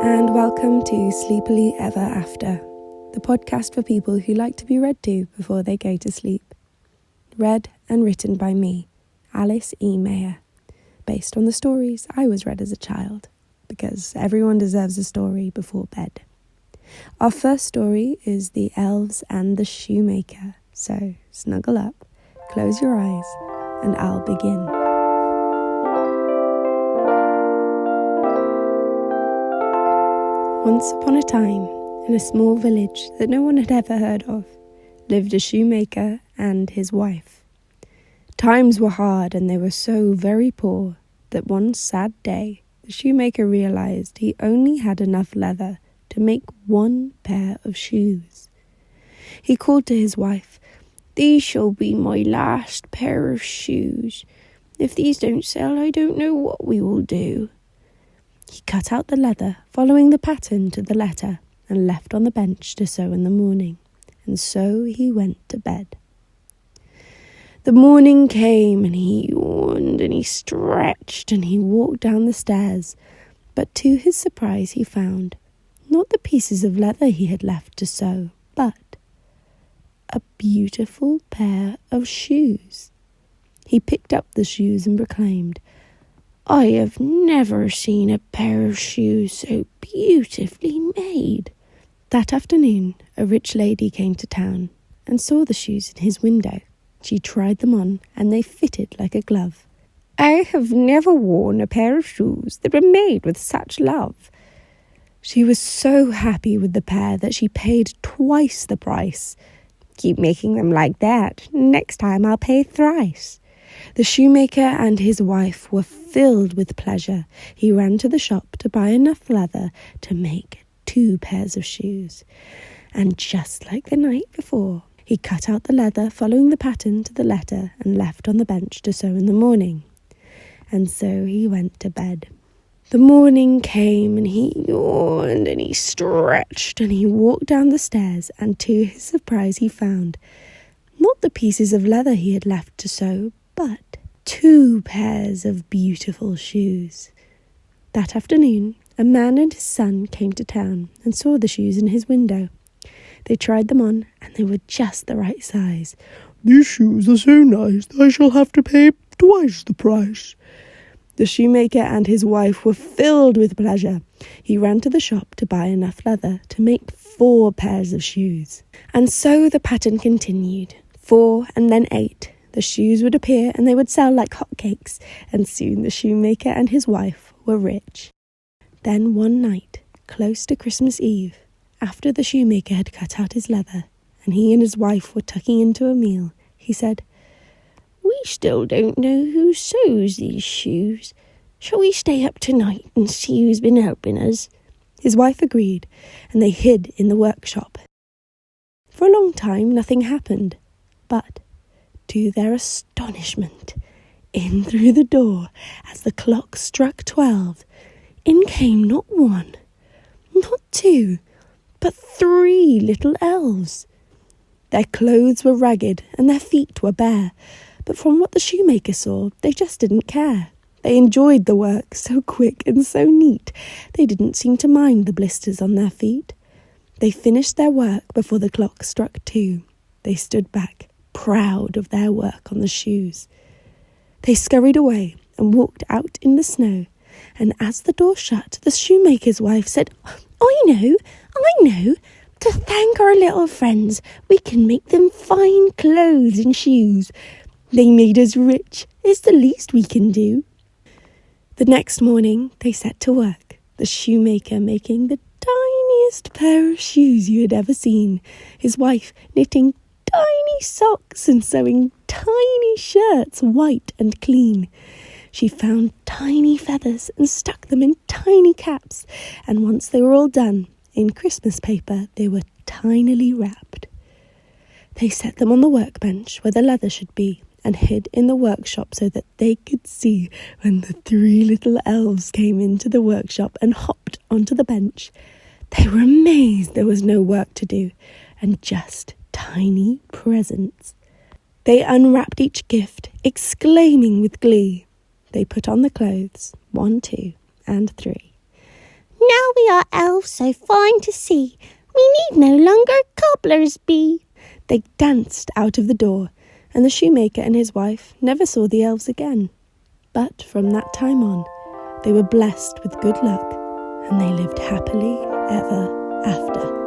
and welcome to Sleepily Ever After, the podcast for people who like to be read to before they go to sleep. Read and written by me, Alice E. Mayer, based on the stories I was read as a child, because everyone deserves a story before bed. Our first story is The Elves and the Shoemaker, so snuggle up, close your eyes, and I'll begin. Once upon a time, in a small village that no one had ever heard of, lived a shoemaker and his wife. Times were hard and they were so very poor that one sad day the shoemaker realized he only had enough leather to make one pair of shoes. He called to his wife, "These shall be my last pair of shoes. If these don't sell, I don't know what we will do." He cut out the leather, following the pattern to the letter, and left on the bench to sew in the morning, and so he went to bed. The morning came, and he yawned, and he stretched, and he walked down the stairs, but to his surprise he found not the pieces of leather he had left to sew, but a beautiful pair of shoes. He picked up the shoes and proclaimed, "I have never seen a pair of shoes so beautifully made." That afternoon, a rich lady came to town and saw the shoes in his window. She tried them on, and they fitted like a glove. "I have never worn a pair of shoes that were made with such love." She was so happy with the pair that she paid twice the price. "Keep making them like that. Next time I'll pay thrice." The shoemaker and his wife were filled with pleasure. He ran to the shop to buy enough leather to make 2 pairs of shoes. And just like the night before, he cut out the leather, following the pattern to the letter, and left on the bench to sew in the morning. And so he went to bed. The morning came, and he yawned, and he stretched, and he walked down the stairs, and to his surprise he found not the pieces of leather he had left to sew, but 2 pairs of beautiful shoes. That afternoon, a man and his son came to town and saw the shoes in his window. They tried them on, and they were just the right size. "These shoes are so nice that I shall have to pay twice the price." The shoemaker and his wife were filled with pleasure. He ran to the shop to buy enough leather to make 4 pairs of shoes. And so the pattern continued. 4 and then 8. The shoes would appear and they would sell like hotcakes, and soon the shoemaker and his wife were rich. Then one night, close to Christmas Eve, after the shoemaker had cut out his leather and he and his wife were tucking into a meal, he said, "We still don't know who sews these shoes. Shall we stay up tonight and see who's been helping us?" His wife agreed, and they hid in the workshop. For a long time nothing happened, but to their astonishment, in through the door, as the clock struck 12, in came not 1, not 2, but 3 little elves. Their clothes were ragged and their feet were bare, but from what the shoemaker saw, they just didn't care. They enjoyed the work, so quick and so neat. They didn't seem to mind the blisters on their feet. They finished their work before the clock struck 2. They stood back, proud of their work on the shoes. They scurried away and walked out in the snow, and as the door shut, the shoemaker's wife said, I know, to thank our little friends, we can make them fine clothes and shoes. They made us rich, it's the least we can do." The next morning they set to work, the shoemaker making the tiniest pair of shoes you had ever seen, his wife knitting tiny socks and sewing tiny shirts, white and clean. She found tiny feathers and stuck them in tiny caps, and once they were all done, in Christmas paper they were tinily wrapped. They set them on the workbench where the leather should be, and hid in the workshop so that they could see when the 3 little elves came into the workshop and hopped onto the bench. They were amazed there was no work to do, and just tiny presents. They unwrapped each gift, exclaiming with glee. They put on the clothes, 1, 2, and 3. "Now we We are elves so fine to see, we need no longer cobblers be. They danced out of the door, and the shoemaker and his wife never saw the elves again. But from that time on, they were blessed with good luck, and they lived happily ever after.